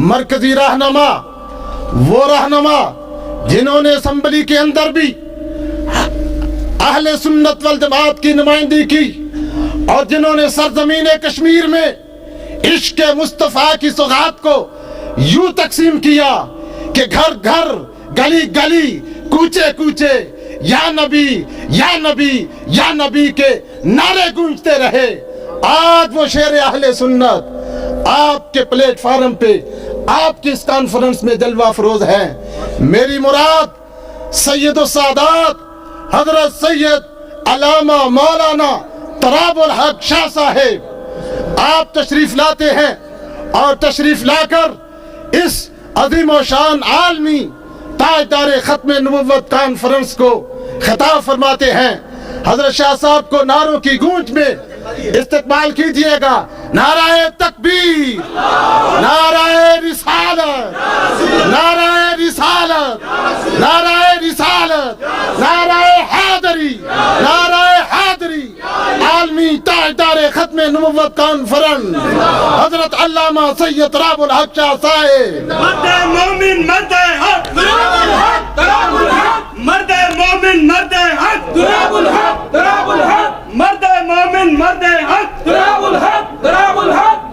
مرکزی رہنما وہ رہنما جنہوں نے اسمبلی کے اندر بھی اہل سنت والجماعت کی نمائندگی کی اور جنہوں نے سرزمین کشمیر میں عشق مصطفیٰ کی سوغات کو یوں تقسیم کیا کہ گھر گھر گلی گلی کوچے کوچے یا نبی یا نبی یا نبی کے نعرے گونجتے رہے۔ آج وہ شیر اہل سنت آپ کے پلیٹ فارم پہ آپ کی اس کانفرنس میں جلوہ افروز ہیں۔ میری مراد سید السادات حضرت سید علامہ مولانا تراب الحق شاہ صاحب آپ تشریف لاتے ہیں اور تشریف لا کر اس عظیم و شان عالمی تاجدار ختم نبوت کانفرنس کو خطاب فرماتے ہیں۔ حضرت شاہ صاحب کو نعروں کی گونج میں استقبال کیجئے گا۔ نعرہ تکبیر، نعرہ رسالت، نعرہ رسالت، نعرہ رسالت، نعرہ حیدری، نعرہ حیدری۔ عالمی تاجدار ختم نبوت کانفرنس حضرت علامہ سید تراب الحق شاہ صاحب۔ مرد مومن مرد حق، تراب الحق، تراب الحق، مرد مومن مرد حق، تراب الحق، تراب الحق، مرد مومن مرد حق، تراب الحق، تراب الحق۔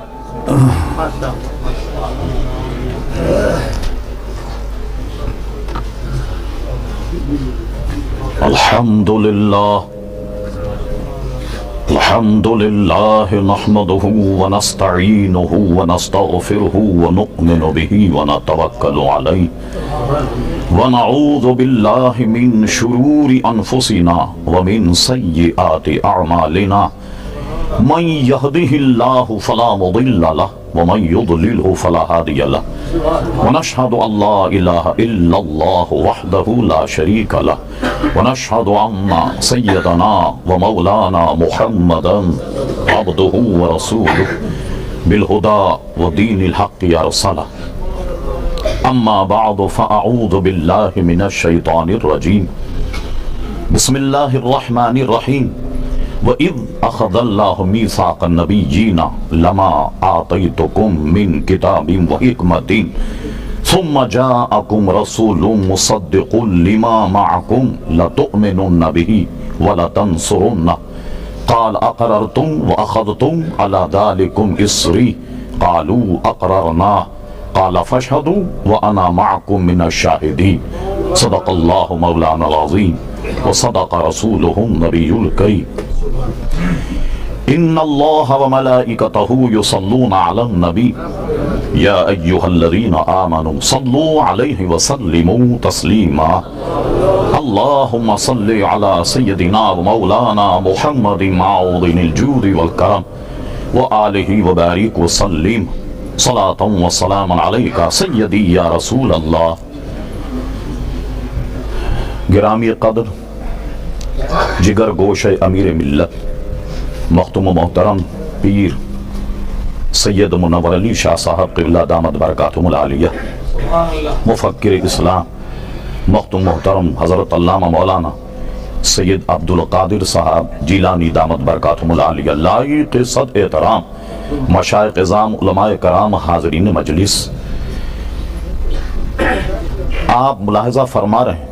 الحمدللہ الحمدللہ نحمده ونستعینه ونستغفره ونؤمن به ونتوکل علیہ ونعوذ باللہ من شرور انفسنا ومن سیئات اعمالنا من يهده الله فلا مضل له ومن يضلله فلا هادي له ونشهد ان لا اله الا الله وحده لا شريك له ونشهد ان سيدنا ومولانا محمدا عبده ورسوله بالهدى ودين الحق يرسله اما بعد فاعوذ بالله من الشيطان الرجيم بسم الله الرحمن الرحيم وَإِذْ أَخَذَ اللَّهُ مِيثَاقَ النَّبِيِّينَ لَمَا آتَيْتُكُم مِّن كِتَابٍ وَحِكْمَةٍ ثُمَّ جَاءَكُمْ رَسُولٌ مُصَدِّقٌ لِّمَا مَعَكُمْ لَتُؤْمِنُنَّ بِهِ وَلَتَنصُرُنَّهُ قَالَ أَقْرَرْتُمْ وَأَخَذْتُمْ عَلَى ذَلِكُمْ إِصْرِي قَالُوا أَقْرَرْنَا قَالَ فَاشْهَدُوا وَأَنَا مَعَكُمْ مِنَ الشَّاهِدِينَ صدق اللَّهُ مولانا العظيم وصدق رسوله النبي الكريم ان اللہ وملائکتہ یصلون علی النبی یا ایہا الذین آمنوا صلوا علیہ وسلموا تسلیما اللہم صل علی سیدنا ومولانا محمد معوض الجود والکرم وآلہ وبارک وسلم صلاة وسلام علیکہ سیدی یا رسول اللہ۔ گرامی قدر جگر گوش امیر ملت مختوم و محترم پیر سید منور علی شاہ صاحب قبلہ دامت برکاتہم العالیہ، مفکر اسلام مختوم محترم حضرت علامہ مولانا سید عبدالقادر صاحب جیلانی دامت برکاتہم العالیہ، لائق صد احترام مشائخ اعظام علماء کرام حاضرین مجلس، آپ ملاحظہ فرما رہے ہیں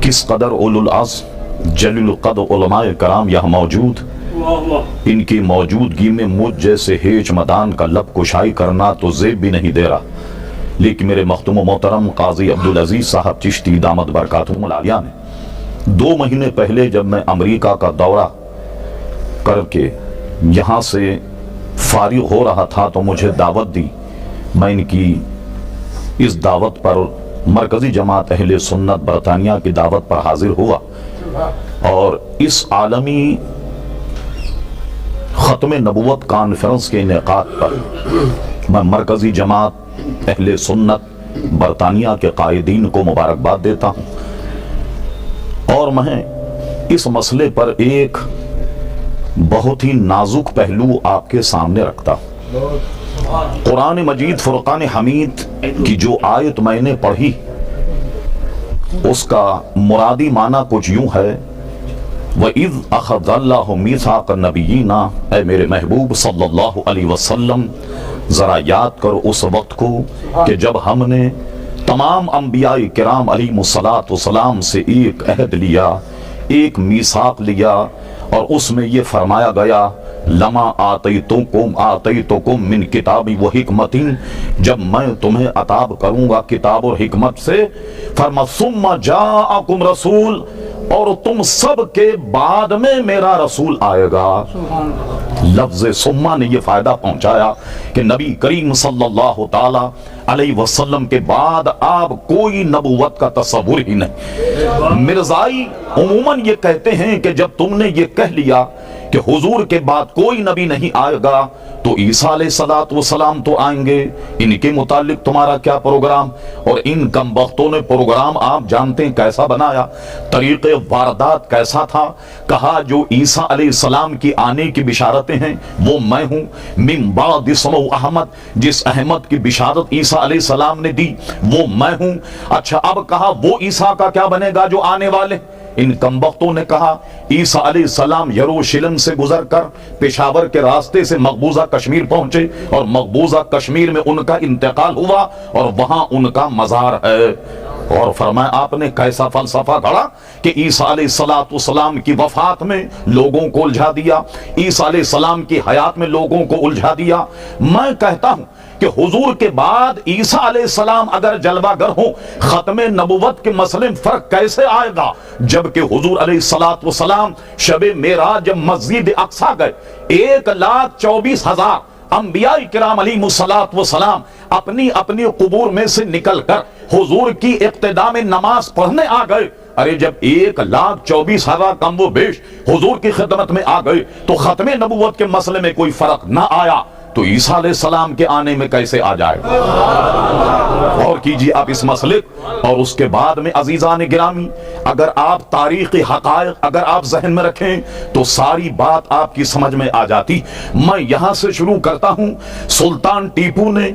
کس قدر اولو العزم جلیل القدر علماء کرام یہاں موجود، ان کی موجودگی میں مجھ جیسے ہیچ مدان کا لب کشائی کرنا تو زیب بھی نہیں دے رہا، لیکن میرے مختوم و محترم قاضی عبدالعزیز صاحب چشتی دامت برکاتہم العالیہ نے 2 مہینے پہلے جب میں امریکہ کا دورہ کر کے یہاں سے فارغ ہو رہا تھا تو مجھے دعوت دی، میں ان کی اس دعوت پر مرکزی جماعت اہل سنت برطانیہ کی دعوت پر حاضر ہوا اور اس عالمی ختم نبوت کانفرنس کے انعقاد پر میں مرکزی جماعت اہل سنت برطانیہ کے قائدین کو مبارکباد دیتا ہوں، اور میں اس مسئلے پر ایک بہت ہی نازک پہلو آپ کے سامنے رکھتا ہوں۔ قرآن مجید فرقان حمید کی جو آیت میں نے پڑھی اس کا مرادی معنی کچھ یوں ہے، وَإِذْ أَخَذَ اللَّهُ مِيثَاقَ النَّبِيِّينَ، اے میرے محبوب صلی اللہ علیہ وسلم ذرا یاد کرو اس وقت کو کہ جب ہم نے تمام انبیاء کرام علیہم سے ایک عہد لیا، ایک میثاق لیا، اور اس میں یہ فرمایا گیا لما آتیتکم من کتاب و حکمت، جب میں تمہیں عطا کروں گا کتاب اور حکمت سے، فرما ثم جاءکم رسول، اور تم سب کے بعد میں میرا رسول آئے گا۔ لفظ ثم نے یہ فائدہ پہنچایا کہ نبی کریم صلی اللہ تعالی علیہ وسلم کے بعد آپ کوئی نبوت کا تصور ہی نہیں۔ مرزائی عموماً یہ کہتے ہیں کہ جب تم نے یہ کہہ لیا کہ حضور کے بعد کوئی نبی نہیں آئے گا تو عیسیٰ علیہ السلام تو آئیں گے، ان کے متعلق تمہارا کیا پروگرام؟ اور ان کم بختوں نے پروگرام آپ جانتے ہیں کیسا بنایا، طریق واردات کیسا تھا۔ کہا جو عیسیٰ علیہ السلام کی آنے کی بشارتیں ہیں وہ میں ہوں، من بعد اسمہ احمد، جس احمد کی بشارت عیسیٰ علیہ السلام نے دی وہ میں ہوں۔ اچھا اب کہا وہ عیسیٰ کا کیا بنے گا جو آنے والے؟ ان کمبختوں نے کہا عیسیٰ علیہ السلام یروشلم سے گزر کر پشاور کے راستے سے مقبوضہ کشمیر پہنچے، اور مقبوضہ کشمیر میں ان کا انتقال ہوا اور وہاں ان کا مزار ہے۔ اور فرمایا آپ نے کیسا فلسفہ گھڑا کہ عیسیٰ علیہ السلام کی وفات میں لوگوں کو الجھا دیا، عیسیٰ علیہ السلام کی حیات میں لوگوں کو الجھا دیا۔ میں کہتا ہوں کہ حضور کے بعد عیسیٰ علیہ السلام اگر جلوہ گر ہوں، ختم نبوت کے مسئلے میں فرق کیسے آئے گا؟ جبکہ حضور علیہ السلام شب معراج جب مسجد اقصیٰ گئے، 1,24,000 انبیاء کرام علیہ السلام اپنی اپنی قبور میں سے نکل کر حضور کی اقتداء میں نماز پڑھنے آ گئے۔ ارے جب 1,24,000 کم و بیش حضور کی خدمت میں آ گئے تو ختم نبوت کے مسئلے میں کوئی فرق نہ آیا، تو عیسیٰ علیہ السلام کے آنے میں کیسے آ جائے گا؟ اور کیجئے آپ اس مسئلے اور اس کے بعد میں عزیزان گرامی، اگر آپ تاریخی حقائق اگر آپ ذہن میں رکھیں تو ساری بات آپ کی سمجھ میں آ جاتی۔ میں یہاں سے شروع کرتا ہوں۔ سلطان ٹیپو نے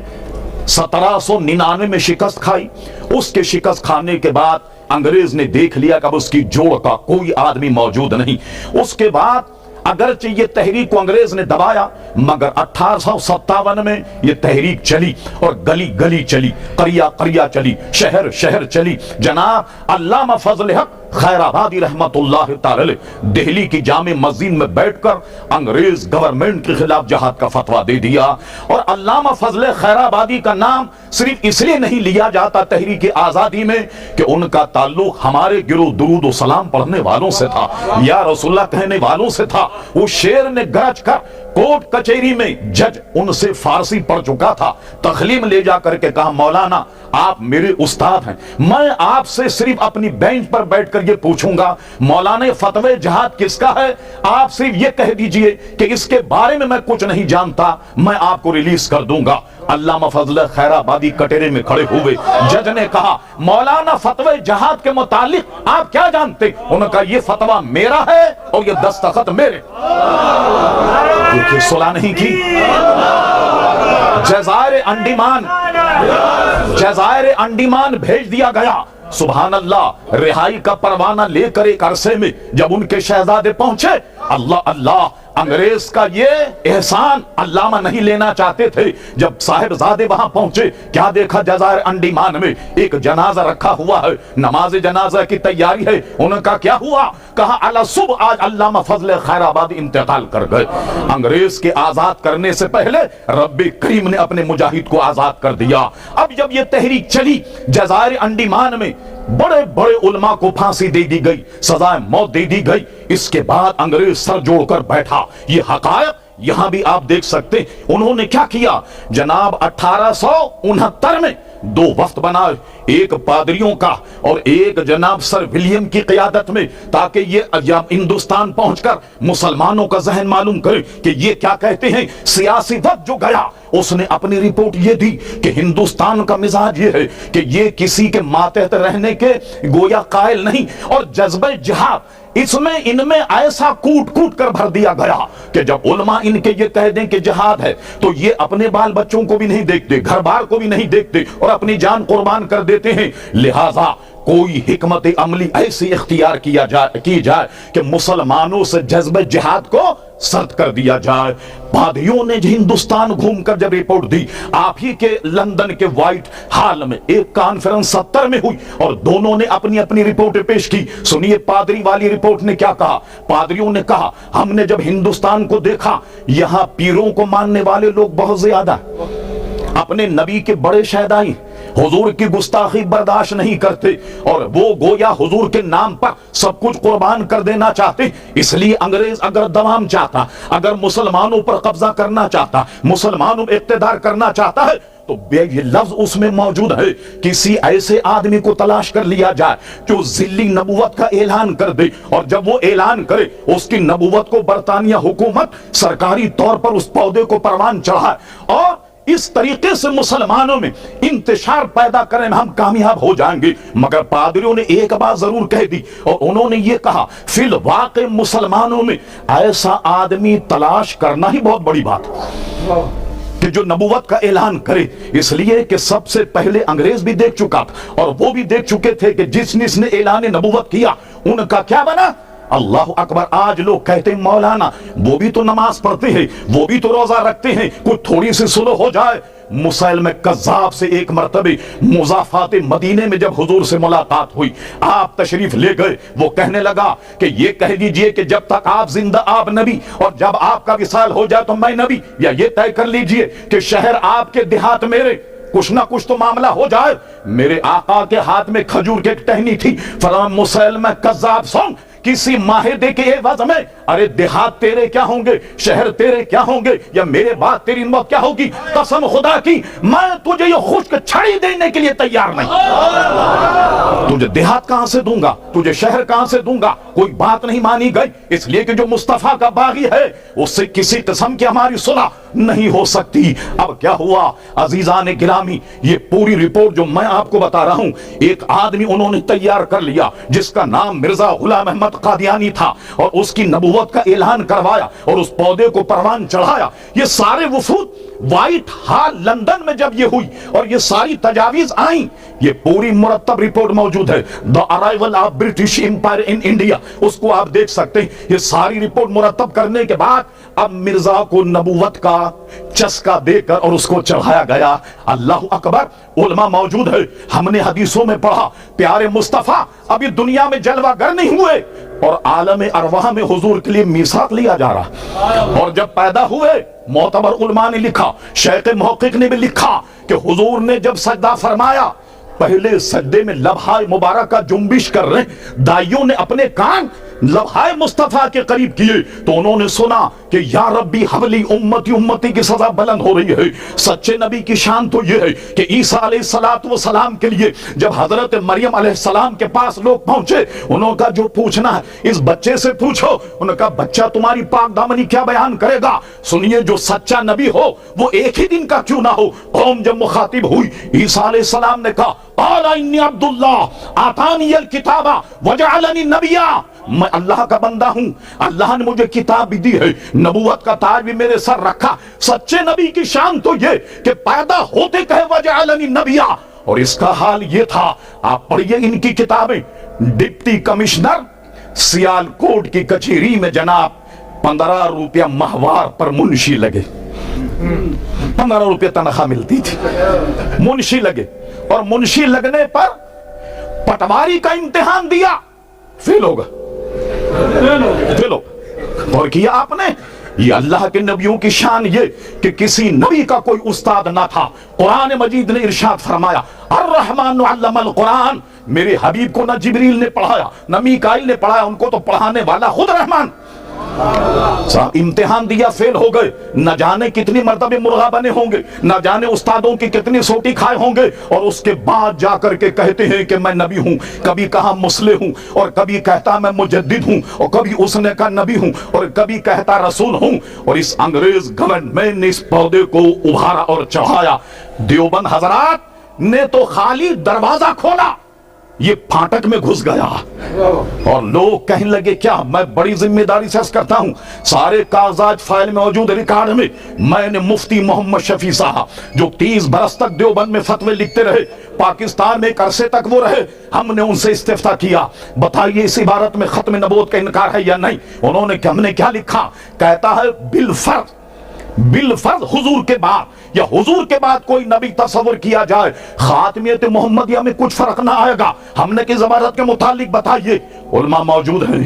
1799 میں شکست کھائی۔ اس کے شکست کھانے کے بعد انگریز نے دیکھ لیا کہ اب اس کی جوڑ کا کوئی آدمی موجود نہیں۔ اس کے بعد اگرچہ یہ تحریک کو انگریز نے دبایا، مگر 1857 میں یہ تحریک چلی اور گلی گلی چلی، قریہ قریہ چلی، شہر شہر چلی۔ جناب علامہ فضل حق خیر آبادی رحمت اللہ تعالی دہلی کی جامع مسجد میں بیٹھ کر انگریز گورنمنٹ کے خلاف جہاد کا فتویٰ دے دیا۔ اور علامہ فضل خیر آبادی کا نام صرف اس لیے نہیں لیا جاتا تحریک آزادی میں کہ ان کا تعلق ہمارے گروہ درود و سلام پڑھنے والوں سے تھا، یا رسول اللہ کہنے والوں سے تھا۔ وہ شیر نے گرج کر کورٹ کچہری میں جج ان سے فارسی پڑھ چکا تھا، تخلیم لے جا کر کے کہا مولانا آپ میرے استاد ہیں، میں آپ سے صرف اپنی بینچ پر بیٹھ کر یہ پوچھوں گا مولانا فتوی جہاد کس کا ہے؟ آپ صرف یہ کہہ دیجئے کہ اس کے بارے میں کچھ نہیں جانتا، میں آپ کو ریلیز کر دوں گا۔ علامہ فضل خیر آبادی کٹہرے میں کھڑے ہوئے، جج نے کہا مولانا فتوی جہاد کے متعلق آپ کیا جانتے؟ انہوں نے کہا یہ فتویٰ میرا ہے اور یہ دستخط میرے۔ دیکھیے صلح نہیں کی۔ جزائر انڈیمان بھیج دیا گیا۔ سبحان اللہ، رہائی کا پروانہ لے کر ایک عرصے میں جب ان کے شہزادے پہنچے، اللہ اللہ، انگریز کا یہ احسان علامہ نہیں لینا چاہتے تھے۔ جب صاحبزادے وہاں پہنچے، کیا دیکھا جزائر انڈیمان میں ایک جنازہ رکھا ہوا ہے، نماز جنازہ کی تیاری ہے۔ انہوں نے کہا کیا ہوا؟ کہا علی صبح آج علامہ فضل خیر آبادی انتقال کر گئے۔ انگریز کے آزاد کرنے سے پہلے رب کریم نے اپنے مجاہد کو آزاد کر دیا۔ اب جب یہ تحریک چلی جزائر انڈیمان میں، بڑے بڑے علماء کو پھانسی دے دی گئی، سزائے موت دے دی گئی۔ اس کے بعد انگریز سر جوڑ کر بیٹھا۔ یہ حقائق یہاں بھی آپ دیکھ سکتے ہیں۔ انہوں نے کیا کیا جناب؟ 1869 میں 2 وفد بنائے، ایک پادریوں کا اور ایک جناب سر ولیم کی قیادت میں، تاکہ یہ ہندوستان پہنچ کر مسلمانوں کا ذہن معلوم کرے کہ یہ کیا کہتے ہیں۔ سیاسی وفد جو گیا اس نے اپنی رپورٹ یہ دی کہ ہندوستان کا مزاج یہ ہے کہ یہ کسی کے ماتحت رہنے کے گویا قائل نہیں، اور جذبہ جہاد اس میں ان میں ایسا کوٹ کوٹ کر بھر دیا گیا کہ جب علماء ان کے یہ کہہ دیں کہ جہاد ہے تو یہ اپنے بال بچوں کو بھی نہیں دیکھتے، گھر بار کو بھی نہیں دیکھتے، اور اپنی جان قربان کر دیتے ہیں. لہذا کوئی حکمت عملی ایسی اختیار کی جائے کہ مسلمانوں سے جذبہ جہاد کو سرد کر دیا جائے. پادریوں نے ہندوستان گھوم کر جب رپورٹ دی، آپ ہی کے لندن کے وائٹ ہال میں ایک کانفرنس 70 میں ہوئی اور دونوں نے اپنی اپنی رپورٹ پیش کی. سنیے پادری والی رپورٹ نے کیا کہا. پادریوں نے کہا ہم نے جب ہندوستان کو دیکھا یہاں پیروں کو ماننے والے لوگ بہت زیادہ، اپنے نبی کے بڑے شہدائی حضور کی گستاخی برداشت نہیں کرتے اور وہ گویا حضور کے نام پر سب کچھ قربان کر دینا چاہتے. اس لیے انگریز اگر دوام چاہتا، اگر مسلمانوں پر قبضہ کرنا چاہتا، مسلمانوں پر اقتدار کرنا چاہتا ہے تو یہ لفظ اس میں موجود ہے، کسی ایسے آدمی کو تلاش کر لیا جائے جو ذلی نبوت کا اعلان کر دے، اور جب وہ اعلان کرے اس کی نبوت کو برطانیہ حکومت سرکاری طور پر اس پودے کو پروان چڑھائے اور اس طریقے سے مسلمانوں میں انتشار پیدا کرنے میں ہم کامیاب ہو جائیں گے. مگر پادریوں نے ایک بات ضرور کہہ دی اور انہوں نے یہ کہا فی الواقع مسلمانوں میں ایسا آدمی تلاش کرنا ہی بہت بڑی بات کہ جو نبوت کا اعلان کرے. اس لیے کہ سب سے پہلے انگریز بھی دیکھ چکا تھا اور وہ بھی دیکھ چکے تھے کہ جس نے اعلان نبوت کیا ان کا کیا بنا. اللہ اکبر. آج لوگ کہتے ہیں مولانا وہ بھی تو نماز پڑھتے ہیں، وہ بھی تو روزہ رکھتے ہیں، کچھ تھوڑی سی سلو ہو جائے. مسیلمہ کذاب سے ایک مرتبہ مضافات مدینے میں جب حضور سے ملاقات ہوئی، آپ تشریف لے گئے. وہ کہنے لگا کہ یہ کہہ دیجئے کہ جب تک آپ زندہ آپ نبی، اور جب آپ کا وصال ہو جائے تو میں نبی، یا یہ طے کر لیجئے کہ شہر آپ کے دیہات میرے، کچھ نہ کچھ تو معاملہ ہو جائے. میرے آقا کے ہاتھ میں کھجور کی ایک ٹہنی تھی. فرمایا مسیلمہ کذاب سن، کسی معاہدے کے عوض میں ارے دیہات تیرے کیا ہوں گے، شہر تیرے کیا ہوں گے، یا میرے بعد تیری موت کیا ہوگی. قسم خدا کی میں تجھے یہ خشک چھڑی دینے کے لیے تیار نہیں. تجھے دیہات کہاں سے دوں گا، تجھے شہر کہاں سے دوں گا. کوئی بات نہیں مانی گئی، اس لیے کہ جو مصطفیٰ کا باغی ہے اس سے کسی قسم کی ہماری صلح نہیں ہو سکتی. اب کیا ہوا عزیزان گرامی، یہ پوری رپورٹ جو میں آپ کو بتا رہا ہوں ایک آدمی انہوں نے تیار کر لیا جس کا نام مرزا غلام احمد قادیانی تھا، اور اس کی نبوت کا اعلان کروایا اور اس پودے کو پروان چڑھایا. یہ سارے وفود وائٹ ہال لندن میں جب یہ ہوئی اور یہ ساری تجاویز آئیں، یہ پوری مرتب رپورٹ موجود ہے. The Arrival of British Empire in India، اس کو آپ دیکھ سکتے ہیں. یہ ساری رپورٹ مرتب کرنے کے بعد اب مرزا کو نبوت کا چسکا دے کر اور اس کو چڑھایا گیا. اللہ اکبر. علماء موجود ہے، ہم نے حدیثوں میں پڑھا پیارے مصطفیٰ ابھی دنیا میں جلوہ گر نہیں ہوئے اور عالم ارواح میں حضور کے لیے میثاق لیا جا رہا. اور جب پیدا ہوئے معتبر علماء نے لکھا، شیخ محقق نے بھی لکھا کہ حضور نے جب سجدہ فرمایا پہلے سجدے میں لبہائے مبارکہ جنبش کر رہے. دائیوں نے اپنے کان لبہائے مصطفیٰ کے قریب کیے تو انہوں نے سنا کہ یا ربی حبلی امتی، امتی کی سزا بلند ہو رہی ہے. سچے نبی کی شان تو یہ ہے کہ عیسیٰ علیہ السلام کے لیے جب حضرت مریم علیہ السلام کے پاس لوگ پہنچے، انہوں کا جو پوچھنا ہے اس بچے سے پوچھو. انہوں کا بچہ تمہاری پاک دامنی کیا بیان کرے گا. سنیے جو سچا نبی ہو وہ ایک ہی دن کا کیوں نہ ہو. قوم جب مخاطب ہوئی عیسیٰ علیہ السلام نے کہا قال انی عبداللہ آتانی الکتاب وجعلنی نبیا، میں اللہ کا بندہ ہوں، اللہ نے مجھے کتاب بھی دی ہے، نبوت کا تاج بھی میرے سر رکھا. سچے نبی کی شان تو یہ کہ پیدا ہوتے کہے وجعلنی نبیا. اور اس کا حال یہ تھا، آپ پڑھیے ان کی کتابیں. ڈپٹی کمشنر سیال کوٹ کی کچہری میں جناب 15 روپیہ ماہوار پر منشی لگے. 15 روپیہ تنخواہ ملتی تھی. منشی لگے اور منشی لگنے پر پٹواری کا امتحان دیا، فیل ہوگا. اور کیا آپ نے. یہ اللہ کے نبیوں کی شان یہ کہ کسی نبی کا کوئی استاد نہ تھا. قرآن مجید نے ارشاد فرمایا الرحمن علم القرآن، میرے حبیب کو نہ جبریل نے پڑھایا نہ میکائیل نے پڑھایا، ان کو تو پڑھانے والا خود رحمان. امتحان دیا، فیل ہو گئے. نہ جانے کتنی مرتبہ مرغا بنے ہوں گے، نہ جانے استادوں کی کتنی سوٹی کھائے ہوں گے، اور اس کے بعد جا کر کے کہتے ہیں کہ میں نبی ہوں. کبھی کہا مصلح ہوں، اور کبھی کہتا میں مجدد ہوں، اور کبھی اس نے کہا نبی ہوں، اور کبھی کہتا رسول ہوں. اور اس انگریز گورنمنٹ نے اس پودے کو ابھارا اور چڑھایا. دیوبند حضرات نے تو خالی دروازہ کھولا یہ پھاٹک میں گھس گیا اور لوگ کہنے لگے کیا؟ میں بڑی ذمہ داری سے عرض کرتا ہوں، سارے کاغذات فائل میں موجود ریکارڈ میں نے مفتی محمد شفیع صاحب جو 30 برس تک دیوبند میں فتوے لکھتے رہے، پاکستان میں ایک عرصے تک وہ رہے، ہم نے ان سے استفتاء کیا، بتائیے اس عبارت میں ختم نبوت کا انکار ہے یا نہیں؟ انہوں نے کہ ہم نے کیا لکھا؟ کہتا ہے بالفرض حضور کے بعد یا حضور کے بعد کوئی نبی تصور کیا جائے خاتمیت محمدیہ میں کچھ فرق نہ آئے گا۔ ہم نے کس عبارت کے متعلق بتائیے؟ علماء موجود ہیں،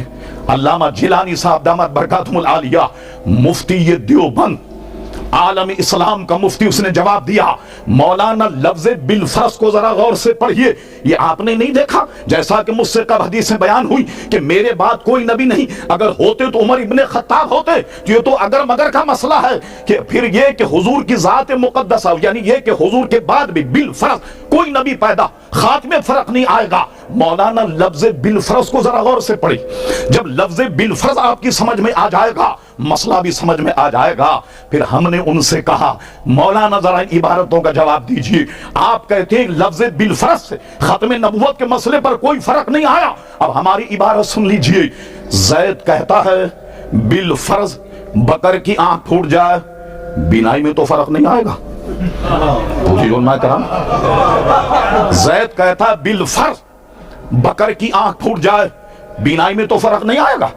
علامہ جیلانی صاحب دامت برکاتہم العالیہ، مفتی دیوبند، عالم اسلام کا مفتی، اس نے جواب دیا مولانا لفظ بالفرض کو ذرا غور سے پڑھیے، یہ آپ نے نہیں دیکھا جیسا کہ مجھ سے کب حدیث میں بیان ہوئی کہ میرے بعد کوئی نبی نہیں، اگر ہوتے تو عمر ابن خطاب ہوتے، یہ تو اگر مگر کا مسئلہ ہے کہ پھر یہ کہ حضور کی ذات مقدسہ یعنی یہ کہ حضور کے بعد بھی بالفرض کوئی نبی پیدا، خاتمے فرق نہیں آئے گا۔ مولانا لفظ بالفرض کو ذرا غور سے پڑھی، جب لفظ بالفرض آپ کی سمجھ میں آ جائے گا مسئلہ بھی سمجھ میں آ جائے گا۔ پھر ہم نے ان سے کہا مولانا ذرا ان عبارتوں کا جواب دیجیے، آپ کہتے ہیں لفظ بالفرض سے ختم نبوت کے مسئلے پر کوئی فرق نہیں آیا، اب ہماری عبارت سن لیجیے۔ زید کہتا ہے بالفرض بکر کی آنکھ پھوٹ جائے بینائی میں تو فرق نہیں آئے گا، پوچھیے علماء کرام، زید کہتا ہے بالفرض بکر کی آنکھ پھوٹ جائے بینائی میں تو فرق نہیں آئے گا،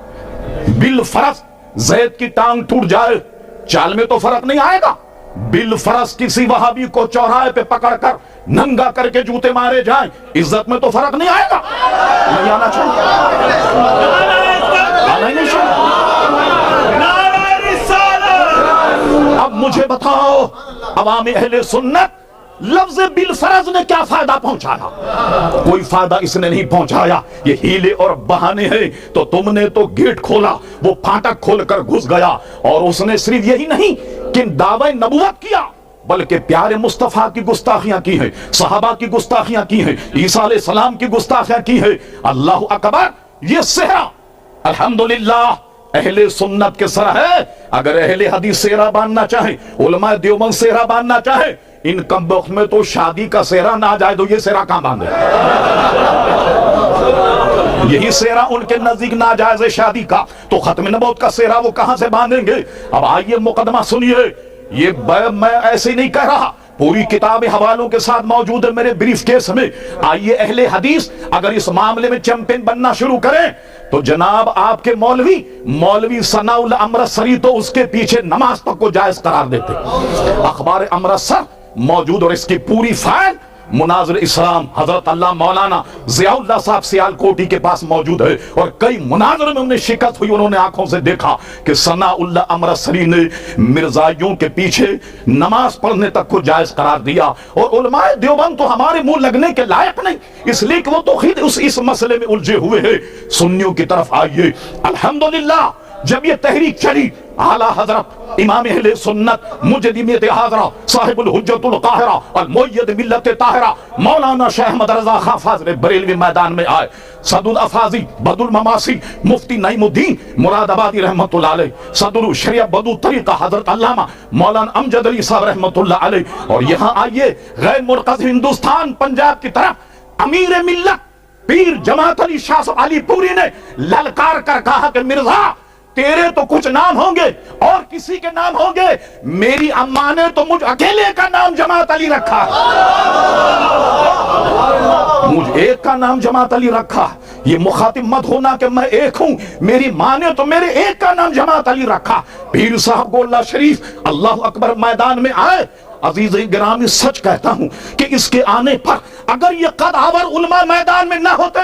بالفرض زید کی ٹانگ ٹوٹ جائے چال میں تو فرق نہیں آئے گا، بالفرض کسی وہابی کو چوراہے پہ پکڑ کر ننگا کر کے جوتے مارے جائیں عزت میں تو فرق نہیں آئے گا۔ نہیں آنا چاہیے، آنا ہی نہیں چاہیے۔ اب مجھے بتاؤ عوام اہل سنت لفظ بالفرض نے کیا فائدہ پہنچایا؟ کوئی فائدہ اس نے نہیں پہنچایا، یہ ہیلے اور بہانے ہیں۔ تو تم نے تو گیٹ کھولا، وہ پھاٹک کھول کر گھس گیا، اور اس نے صرف یہی نہیں کہ دعوی نبوت کیا بلکہ پیارے مصطفیٰ کی گستاخیاں کی ہیں، صحابہ کی گستاخیاں کی ہیں، عیسیٰ علیہ السلام کی گستاخیاں کی ہیں۔ اللہ اکبر، یہ صحرا الحمدللہ اہل سنت کے سر ہے۔ اگر اہل حدیث صحرا باندھنا چاہیں، علماء دیوبند صحرا باندھنا چاہیں، ان کم وقت میں تو شادی کا صحرا نہ جائے تو یہ صحرا کہاں باندھے؟ یہی صحرا ان کے نزدیک ناجائز شادی کا، تو ختم نبوت کا صحرا وہ کہاں سے باندھیں گے؟ اب آئیے مقدمہ سنیے، یہ میں ایسے نہیں کہہ رہا، پوری کتاب حوالوں کے ساتھ موجود ہے میرے بریف کیس میں۔ آئیے اہل حدیث اگر اس معاملے میں چیمپئن بننا شروع کریں تو جناب آپ کے مولوی ثناء اللہ امرتسری تو اس کے پیچھے نماز تک کو جائز قرار دیتے۔ اخبار امرتسر موجود اور اس کی پوری فائل مناظر اسلام حضرت اللہ مولانا ضیاء اللہ صاحب سیال کوٹی کے پاس موجود ہے، اور کئی مناظر میں انہیں شکست ہوئی، انہوں نے آنکھوں سے دیکھا کہ ثناء اللہ امرتسری نے مرزائیوں کے پیچھے نماز پڑھنے تک کو جائز قرار دیا۔ اور علماء دیوبند تو ہمارے منہ لگنے کے لائق نہیں، اس لیے کہ وہ تو خود اس مسئلے میں الجھے ہوئے ہیں۔ سنیوں کی طرف آئیے، الحمدللہ جب یہ تحریک چلی، اعلیٰ حضرت امام اہل سنت مجدمیت حاضرہ صاحب الحجت القاہرہ المؤید ملت طاہرہ مولانا شیخ احمد رضا خان فاضل بریلوی میدان میں آئے، صدر الافاضی بدر المماسی مفتی نعیم الدین مراد آبادی رحمت اللہ علیہ، صدر الشریعہ بدو طریقہ حضرت علامہ مولانا امجد علی صاحب رحمت اللہ علیہ، اور یہاں آئیے غیر مرکز ہندوستان پنجاب کی طرف امیر ملت پیر جماعت علی شاہ صاحب علی پوری نے للکار کر کہا کہ مرزا تیرے تو کچھ نام ہوں گے اور کسی کے نام ہوں گے، میری اماں نے تو مجھ اکیلے کا نام جماعت علی رکھا، مجھ ایک کا نام جماعت علی رکھا۔ یہ مخاطب مت ہونا کہ میں ایک ہوں، میری ماں نے تو میرے ایک کا نام جماعت علی رکھا۔ پیر صاحب گولہ شریف اللہ اکبر میدان میں آئے۔ عزیز گرامی سچ کہتا ہوں کہ اس کے آنے پر اگر یہ قدآور علماء میدان میں نہ ہوتے،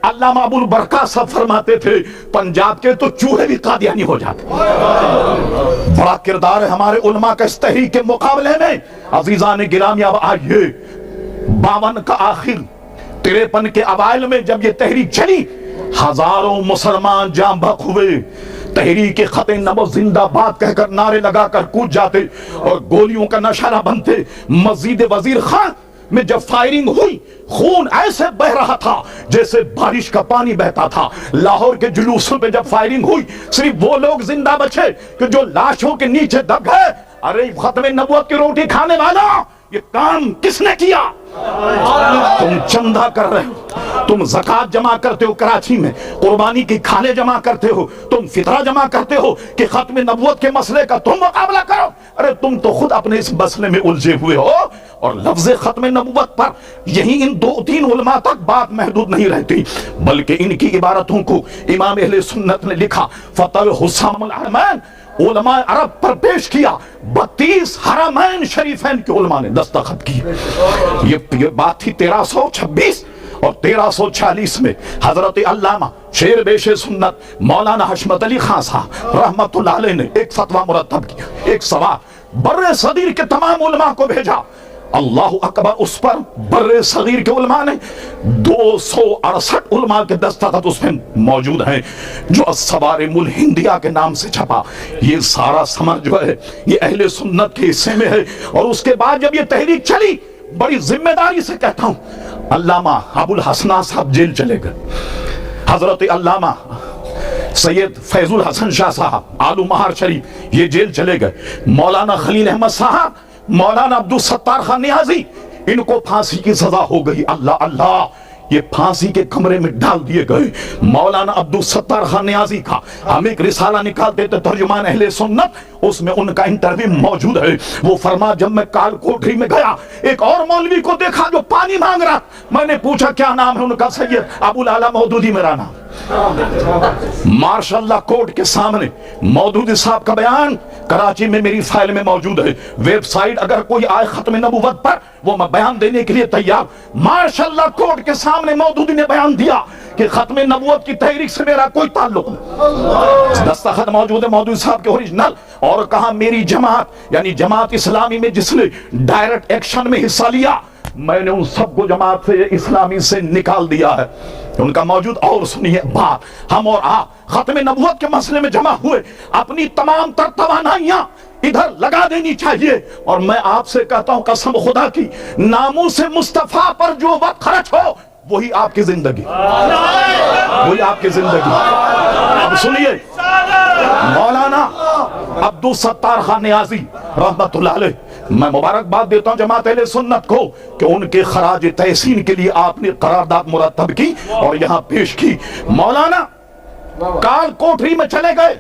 علامہ ابو البرکات صاحب فرماتے تھے پنجاب کے تو چوہے بھی قادیانی ہو جاتے۔ بڑا کردار ہے ہمارے علماء کا اس تحریک کے مقابلے میں۔ عزیزان گرامی اب آئیے 52 کا آخر 53 کے اوائل میں جب یہ تحریک چلی، ہزاروں مسلمان جاں بحق ہوئے، تحریک خط نبوت زندہ باد کہہ کر نعرے لگا کر کود جاتے اور گولیوں کا نشانہ بنتے۔ مسجد وزیر خان میں جب فائرنگ ہوئی، خون ایسے بہ رہا تھا جیسے بارش کا پانی بہتا تھا۔ لاہور کے جلوسوں پہ جب فائرنگ ہوئی، صرف وہ لوگ زندہ بچے کہ جو لاشوں کے نیچے دب گئے۔ ارے ختم نبوت کی روٹی کھانے والا، یہ کام کس نے کیا؟ تم چندہ کر رہے ہو، تم زکات جمع کرتے ہو کراچی میں، قربانی کی کھالے جمع کرتے ہو، تم فطرہ جمع کرتے ہو کہ ختم نبوت کے مسئلے کا تم مقابلہ کرو. ارے تم تو خود اپنے اس مسئلے میں الجھے ہوئے ہو. اور لفظ ختم نبوت پر یہی ان 2-3 علماء تک بات محدود نہیں رہتی، بلکہ ان کی عبارتوں کو امام اہل سنت نے لکھا فتح حسام الحرمین علماء عرب پر پیش کیا. 32 حرمین شریفین کے علماء نے دستخط کی. یہ بات تھی 1326 اور 1346 میں حضرت علامہ شیر بیش سنت مولانا حشمت علی خان صاحب رحمت اللہ علیہ نے ایک فتویٰ مرتب کیا. ایک سوال بر صغیر کے تمام علماء کو بھیجا. اللہ اکبر، اس پر بر صغیر کے علماء نے 268 علماء کے دستخط اس میں موجود ہیں، جو الصوارم الہندیہ کے نام سے چھپا. یہ سارا ثمر جو ہے یہ اہل سنت کے حصے میں ہے. اور اس کے بعد جب یہ تحریک چلی، بڑی ذمہ داری سے کہتا ہوں، علامہ ابو الحسنہ صاحب جیل چلے گئے، حضرت علامہ سید فیض الحسن شاہ صاحب آلو مہار شریف یہ جیل چلے گئے، مولانا خلیل احمد صاحب، مولانا عبدالستار خان نیازی، ان کو پھانسی کی سزا ہو گئی. اللہ اللہ، یہ پھانسی کے کمرے میں ڈال دیے گئے. مولانا عبدالستار خان نیازی کا ہم ایک رسالہ نکالتے تھے ترجمان اہل سنت، اس میں ان کا انٹرویو موجود ہے. وہ فرما جب میں کال کوٹری میں گیا ایک اور مولوی کو دیکھا جو پانی مانگ رہا. میں نے پوچھا کیا نام ہے ان کا؟ سید ابو العلا مودودی میرا نام. ماشاء اللہ کورٹ کے سامنے مودودی صاحب کا بیان کراچی میں میری فائل میں موجود ہے. ویب سائٹ اگر کوئی آئے ختم نبوت پر وہ میں بیان دینے کے لیے تیار. ماشاء اللہ کورٹ کے سامنے مودودی نے بیان دیا کہ ختم نبوت کی تحریک سے میرا کوئی تعلق نہیں. دستخط موجود ہے مودودی صاحب کے اوریجنل. اور کہا میری جماعت یعنی جماعت اسلامی میں جس نے ڈائریکٹ ایکشن میں حصہ لیا، میں نے ان سب کو جماعت سے اسلامی سے نکال دیا ہے. ان کا موجود. اور سنیے بات، ہم اور آپ ختم نبوت کے مسئلے میں جمع ہوئے، اپنی تمام تر توانائیاں ادھر لگا دینی چاہیے. اور میں آپ سے کہتا ہوں قسم خدا کی، ناموس مصطفیٰ پر جو وقت خرچ ہو وہی آپ کی زندگی، وہی آپ کی زندگی. اب سنیے مولانا عبدالستار خان نیازی رحمت اللہ علیہ، میں مبارکباد دیتا ہوں جماعت اہل سنت کو کہ ان کے خراج تحسین کے لیے آپ نے قرارداد مرتب کی اور یہاں پیش کی. مولانا کال کوٹری میں چلے گئے،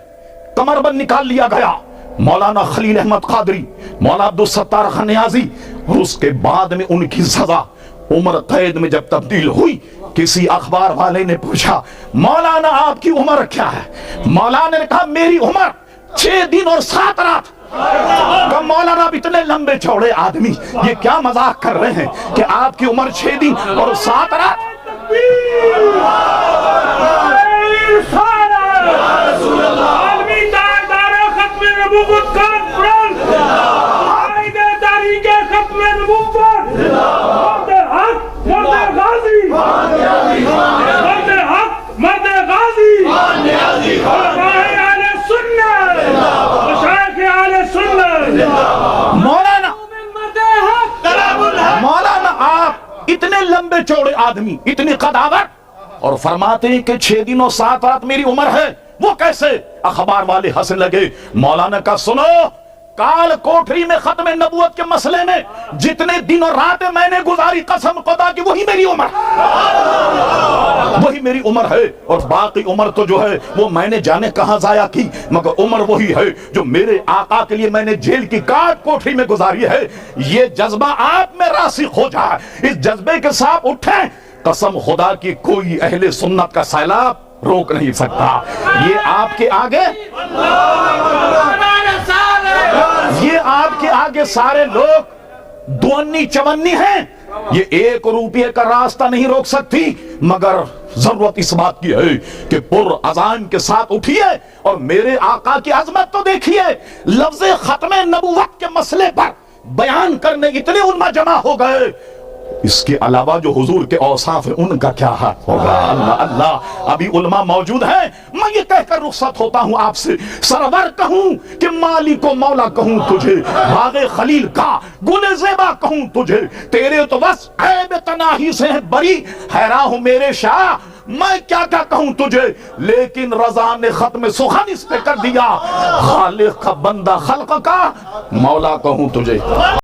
کمر بند نکال لیا گیا. مولانا خلیل احمد قادری، مولانا عبدالستار خان نیازی، اور اس کے بعد میں ان کی سزا عمر قید میں جب تبدیل ہوئی، کسی اخبار والے نے پوچھا مولانا آپ کی عمر کیا ہے؟ مولانا نے کہا میری عمر 6 دن اور 7 رات. کہ مولانا اب اتنے لمبے چوڑے آدمی یہ کیا مذاق کر رہے ہیں کہ آپ کی عمر 6 دن اور 7 رات. مولانا آپ اتنے لمبے چوڑے آدمی، اتنی قداوت، اور فرماتے ہیں کہ 6 دن اور 7 رات میری عمر ہے. وہ کیسے؟ اخبار والے ہنسنے لگے. مولانا کا سنو، کال کوٹری میں ختم نبوت کے مسئلے میں جتنے دن اور راتیں میں نے گزاری قسم خدا کی وہی میری عمر، وہی میری عمر ہے. اور باقی عمر تو جو ہے وہ میں نے جانے کہاں ضائع کی، مگر عمر وہی ہے جو میرے آقا کے لیے میں نے جیل کی کاٹ کوٹری میں گزاری ہے. یہ جذبہ آپ میں راسخ ہو جائے، اس جذبے کے ساتھ اٹھیں، قسم خدا کی کوئی اہل سنت کا سیلاب روک نہیں سکتا. یہ آپ کے آگے، یہ آپ کے آگے سارے لوگ دونی چونی ہیں. یہ 1 روپے کا راستہ نہیں روک سکتی، مگر ضرورت اس بات کی ہے کہ پر عزائم کے ساتھ اٹھیے اور میرے آقا کی عظمت تو دیکھیے. لفظ ختم نبوت کے مسئلے پر بیان کرنے اتنے علماء جمع ہو گئے، اس کے علاوہ جو حضور کے اوصاف ہیں ان کا کیا حال ہوگا؟ اللہ اللہ، ابھی علماء موجود ہیں. میں یہ کہہ کر رخصت ہوتا ہوں آپ سے، سرور کہوں کہ مالک و مولا کہوں تجھے، باغ خلیل کا گل زیبا کہوں تجھے، تیرے تو بس عیب تناہی سے ہے بری، حیران ہوں میرے شاہ میں کیا کیا کہوں تجھے. لیکن رضا نے ختم سخن اس پہ کر دیا، خالق کا بندہ خلق کا مولا کہوں تجھے.